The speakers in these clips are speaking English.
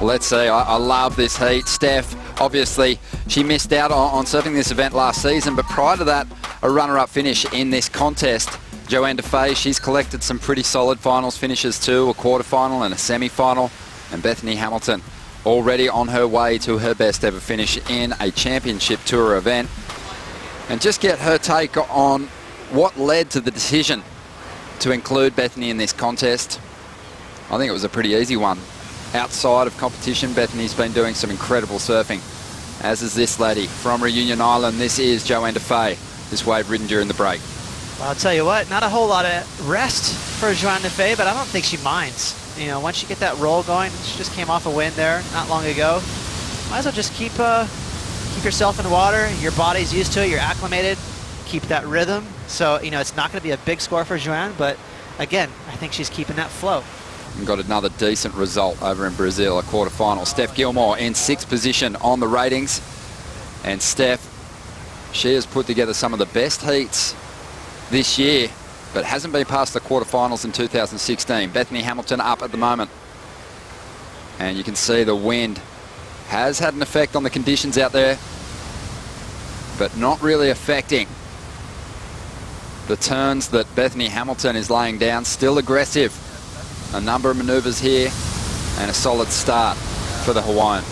Let's see, I love this heat. Steph, obviously, she missed out on surfing this event last season, but prior to that, a runner-up finish in this contest. Johanne Defay, she's collected some pretty solid finals finishes too, a quarterfinal and a semi-final. And Bethany Hamilton, already on her way to her best ever finish in a championship tour event. And just get her take on what led to the decision to include Bethany in this contest. I think it was a pretty easy one. Outside of competition, Bethany's been doing some incredible surfing, as is this lady from Reunion Island. This is Johanne Defay, this wave ridden during the break. Well, I'll tell you what, not a whole lot of rest for Johanne Defay, but I don't think she minds. You know, once you get that roll going, she just came off a win there not long ago. Might as well just keep yourself in the water. Your body's used to it, you're acclimated. Keep that rhythm. So, you know, it's not going to be a big score for Johanne, but again, I think she's keeping that flow. And got another decent result over in Brazil, a quarterfinal. Steph Gilmore in 6th position on the ratings. And Steph, she has put together some of the best heats this year, but hasn't been past the quarterfinals in 2016. Bethany Hamilton up at the moment. And you can see the wind has had an effect on the conditions out there, but not really affecting the turns that Bethany Hamilton is laying down. Still aggressive. A number of maneuvers here and a solid start for the Hawaiian.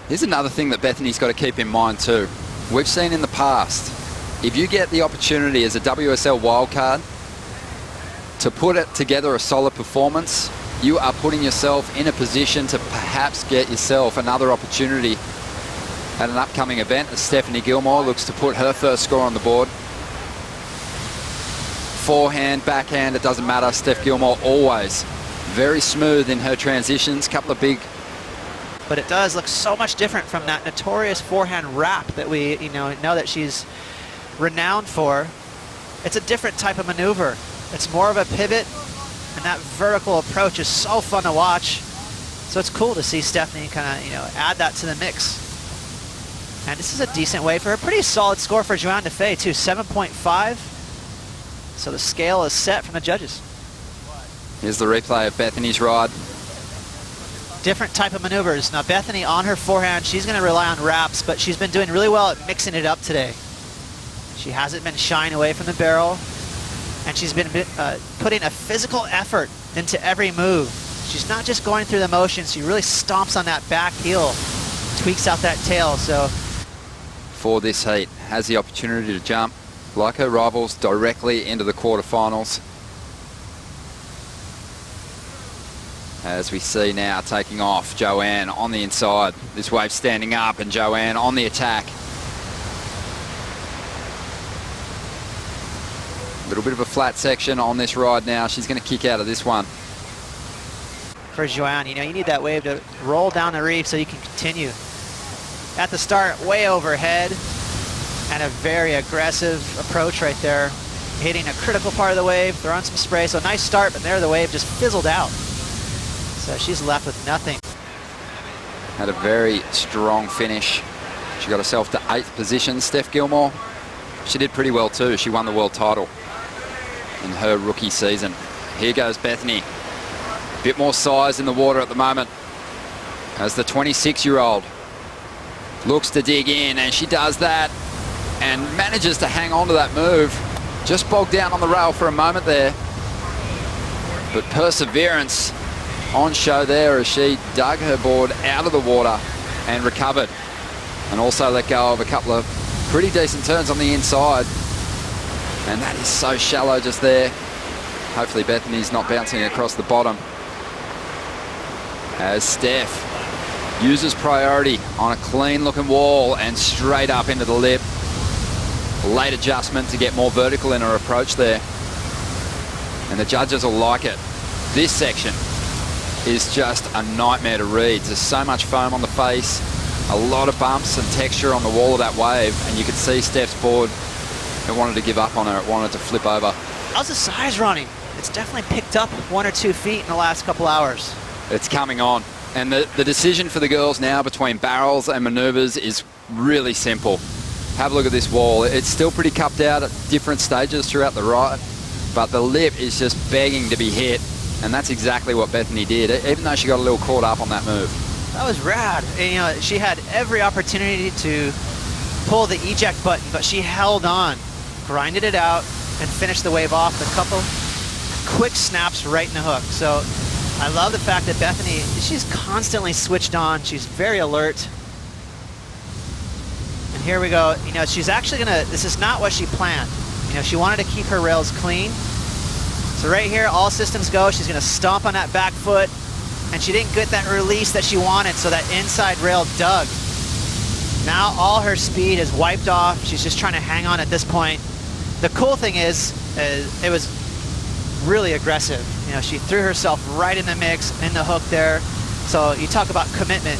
Here's another thing that Bethany's got to keep in mind too. We've seen in the past, if you get the opportunity as a WSL wildcard to put it together a solid performance, you are putting yourself in a position to perhaps get yourself another opportunity at an upcoming event, as Stephanie Gilmore looks to put her first score on the board. Forehand, backhand, it doesn't matter. Steph Gilmore always very smooth in her transitions, couple of big. But it does look so much different from that notorious forehand wrap that we know that she's renowned for. It's a different type of maneuver. It's more of a pivot, and that vertical approach is so fun to watch. So it's cool to see Stephanie kind of, add that to the mix. And this is a decent way for her. Pretty solid score for Johanne Defay too, 7.5. So the scale is set from the judges. Here's the replay of Bethany's ride. Different type of maneuvers. Now Bethany on her forehand, she's going to rely on wraps, but she's been doing really well at mixing it up today. She hasn't been shying away from the barrel, and she's been putting a physical effort into every move. She's not just going through the motions, she really stomps on that back heel, tweaks out that tail. So for this heat, has the opportunity to jump like her rivals directly into the quarterfinals. As we see now taking off, Johanne on the inside. This wave standing up and Johanne on the attack. A little bit of a flat section on this ride now. She's going to kick out of this one. For Johanne, you need that wave to roll down the reef so you can continue. At the start, way overhead, and a very aggressive approach right there. Hitting a critical part of the wave, throwing some spray. So nice start, but there the wave just fizzled out. So she's left with nothing. Had a very strong finish. She got herself to 8th position. Steph Gilmore, she did pretty well too. She won the world title in her rookie season. Here goes Bethany. A bit more size in the water at the moment as the 26-year-old looks to dig in, and she does that and manages to hang on to that move. Just bogged down on the rail for a moment there, but perseverance on show there as she dug her board out of the water and recovered, and also let go of a couple of pretty decent turns on the inside. And that is so shallow just there. Hopefully Bethany's not bouncing across the bottom, as Steph uses priority on a clean looking wall and straight up into the lip. Late adjustment to get more vertical in her approach there, and the judges will like it. This section is just a nightmare to read. There's so much foam on the face, a lot of bumps and texture on the wall of that wave, and you could see Steph's board, it wanted to give up on her, it wanted to flip over. How's the size running? It's definitely picked up 1 or 2 feet in the last couple hours. It's coming on, and the decision for the girls now between barrels and maneuvers is really simple. Have a look at this wall. It's still pretty cupped out at different stages throughout the ride, but the lip is just begging to be hit. And that's exactly what Bethany did, even though she got a little caught up on that move. That was rad. And, you know, she had every opportunity to pull the eject button, but she held on, grinded it out, and finished the wave off with a couple quick snaps right in the hook. So I love the fact that Bethany, she's constantly switched on. She's very alert. And here we go. You know, she's actually gonna, this is not what she planned. You know, she wanted to keep her rails clean. So right here, all systems go. She's gonna stomp on that back foot, and she didn't get that release that she wanted, so that inside rail dug. Now all her speed is wiped off. She's just trying to hang on at this point. The cool thing is it was really aggressive. You know, she threw herself right in the mix, in the hook there. So you talk about commitment.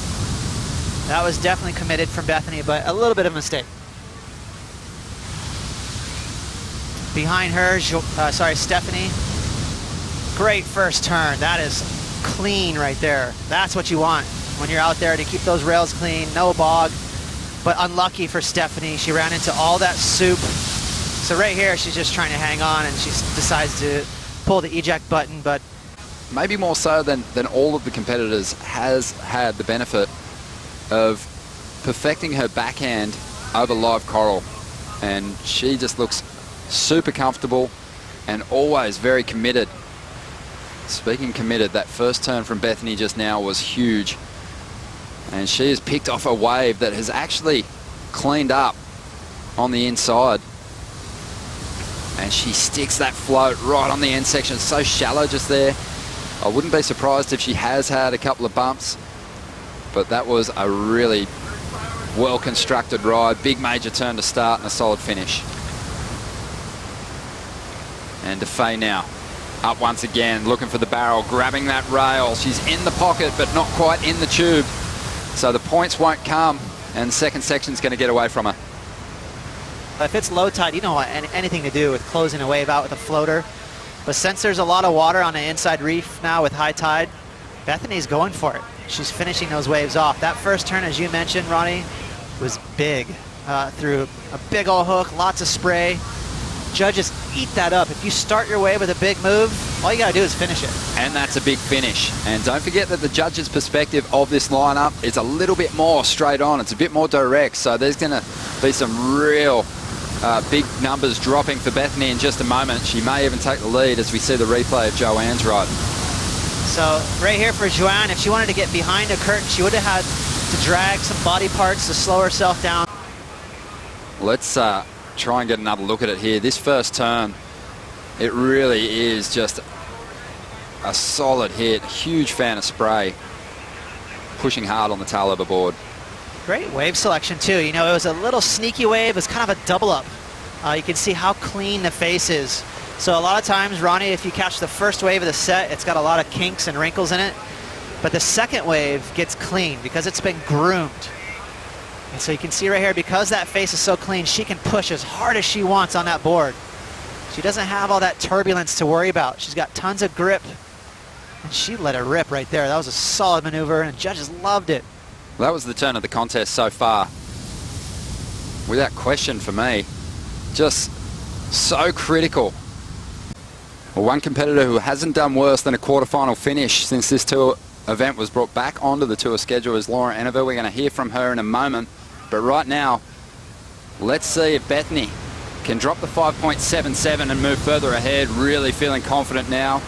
That was definitely committed from Bethany, but a little bit of a mistake. Behind her, Stephanie. Great first turn. That is clean right there. That's what you want when you're out there, to keep those rails clean, no bog. But unlucky for Stephanie, she ran into all that soup. So right here, she's just trying to hang on, and she decides to pull the eject button. But maybe more so than all of the competitors, has had the benefit of perfecting her backhand over live coral. And she just looks super comfortable and always very committed. Speaking committed, that first turn from Bethany just now was huge. And she has picked off a wave that has actually cleaned up on the inside. And she sticks that float right on the end section. It's so shallow just there. I wouldn't be surprised if she has had a couple of bumps. But that was a really well-constructed ride. Big major turn to start and a solid finish. And Defay now up once again, looking for the barrel, grabbing that rail. She's in the pocket, but not quite in the tube. So the points won't come, and the second section's going to get away from her. If it's low tide, you don't want anything to do with closing a wave out with a floater. But since there's a lot of water on the inside reef now with high tide, Bethany's going for it. She's finishing those waves off. That first turn, as you mentioned, Ronnie, was big. Through a big old hook, lots of spray. Judges eat that up. If you start your wave with a big move, all you got to do is finish it. And that's a big finish. And don't forget that the judges' perspective of this lineup is a little bit more straight on. It's a bit more direct. So there's going to be some real big numbers dropping for Bethany in just a moment. She may even take the lead as we see the replay of Johanne's ride. So right here for Johanne, if she wanted to get behind a curtain, she would have had to drag some body parts to slow herself down. Let's try and get another look at it here. This first turn, it really is just a solid hit. Huge fan of spray. Pushing hard on the tail of the board. Great wave selection too. You know, it was a little sneaky wave. It was kind of a double up. You can see how clean the face is. So a lot of times, Ronnie, if you catch the first wave of the set, it's got a lot of kinks and wrinkles in it. But the second wave gets clean because it's been groomed. And so you can see right here, because that face is so clean, she can push as hard as she wants on that board. She doesn't have all that turbulence to worry about. She's got tons of grip. And she let it rip right there. That was a solid maneuver, and the judges loved it. Well, that was the turn of the contest so far. Without question for me. Just so critical. Well, one competitor who hasn't done worse than a quarterfinal finish since this tour event was brought back onto the tour schedule is Laura Enever. We're going to hear from her in a moment. But right now, let's see if Bethany can drop the 5.77 and move further ahead. Really feeling confident now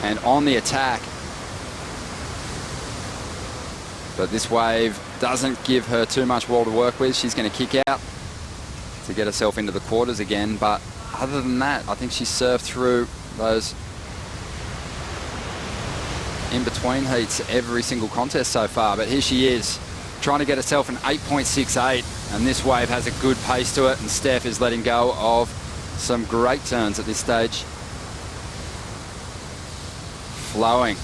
and on the attack. But this wave doesn't give her too much wall to work with. She's going to kick out to get herself into the quarters again. But other than that, I think she served through those in-between heats every single contest so far. But here she is, trying to get herself an 8.68, and this wave has a good pace to it, and Steph is letting go of some great turns at this stage. Flowing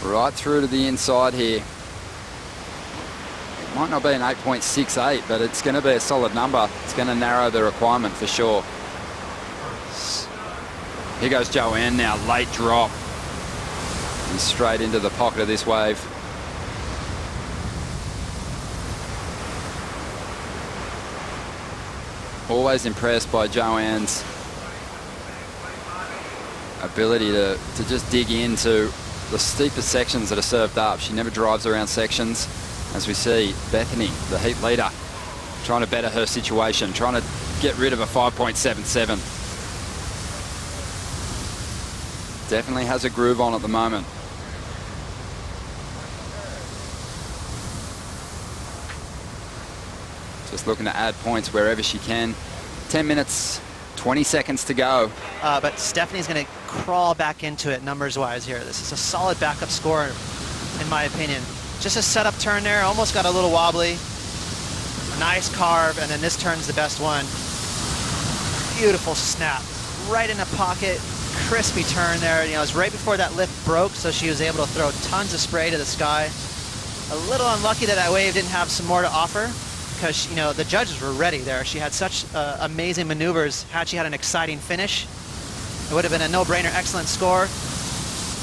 right through to the inside here. It might not be an 8.68, but it's going to be a solid number. It's going to narrow the requirement for sure. Here goes Johanne now, late drop. And straight into the pocket of this wave. Always impressed by Johanne's ability to just dig into the steepest sections that are served up. She never drives around sections. As we see, Bethany, the heat leader, trying to better her situation, trying to get rid of a 5.77. Definitely has a groove on at the moment. Just looking to add points wherever she can. 10 minutes, 20 seconds to go. But Stephanie's going to crawl back into it numbers-wise here. This is a solid backup score, in my opinion. Just a setup turn there, almost got a little wobbly. A nice carve, and then this turn's the best one. Beautiful snap, right in the pocket, crispy turn there. You know, it was right before that lift broke, so she was able to throw tons of spray to the sky. A little unlucky that wave didn't have some more to offer, because, you know, the judges were ready there. She had such amazing maneuvers. Had she had an exciting finish, it would have been a no-brainer, excellent score.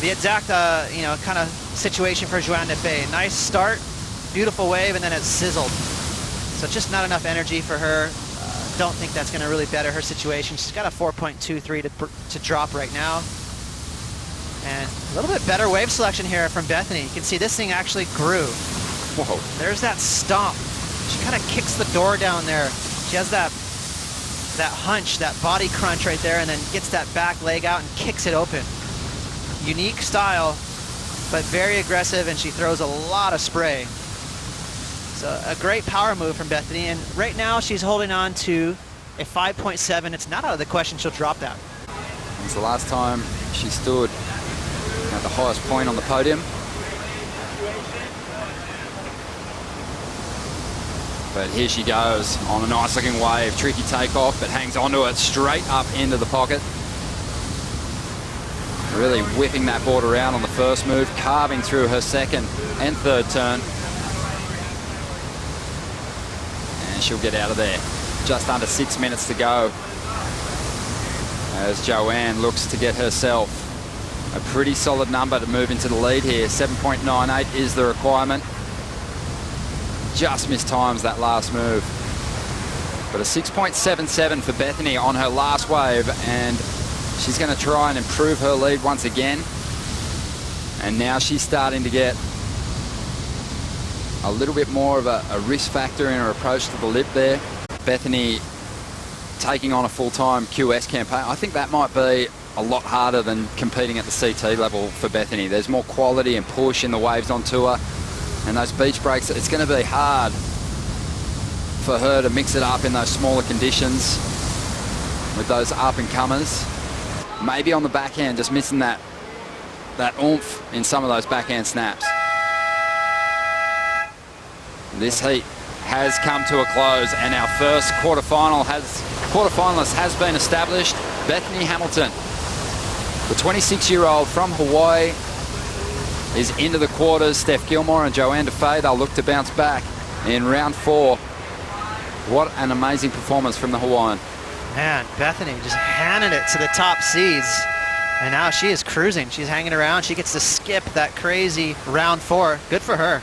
The exact, you know, kind of situation for Johanne Defay. Nice start, beautiful wave, and then it sizzled. So just not enough energy for her. Don't think that's going to really better her situation. She's got a 4.23 to drop right now. And a little bit better wave selection here from Bethany. You can see this thing actually grew. Whoa. There's that stomp. She kind of kicks the door down there. She has that hunch, that body crunch right there, and then gets that back leg out and kicks it open. Unique style, but very aggressive, and she throws a lot of spray. So a great power move from Bethany, and right now she's holding on to a 5.7. It's not out of the question she'll drop that. It's the last time she stood at the highest point on the podium. But here she goes on a nice looking wave. Tricky takeoff, but hangs onto it straight up into the pocket. Really whipping that board around on the first move, carving through her second and third turn. And she'll get out of there. Just under 6 minutes to go, as Johanne looks to get herself a pretty solid number to move into the lead here. 7.98 is the requirement. Just mistimes that last move. But a 6.77 for Bethany on her last wave, and she's going to try and improve her lead once again. And now she's starting to get a little bit more of a risk factor in her approach to the lip there. Bethany taking on a full-time QS campaign. I think that might be a lot harder than competing at the CT level for Bethany. There's more quality and push in the waves on tour. And those beach breaks, it's going to be hard for her to mix it up in those smaller conditions with those up-and-comers. Maybe on the backhand, just missing that oomph in some of those backhand snaps. This heat has come to a close, and our first quarterfinalist has been established. Bethany Hamilton, the 26-year-old from Hawaii, is into the quarters. Steph Gilmore and Johanne Defay, they'll look to bounce back in round 4. What an amazing performance from the Hawaiian. Man, Bethany just handed it to the top seeds. And now she is cruising. She's hanging around. She gets to skip that crazy round 4. Good for her.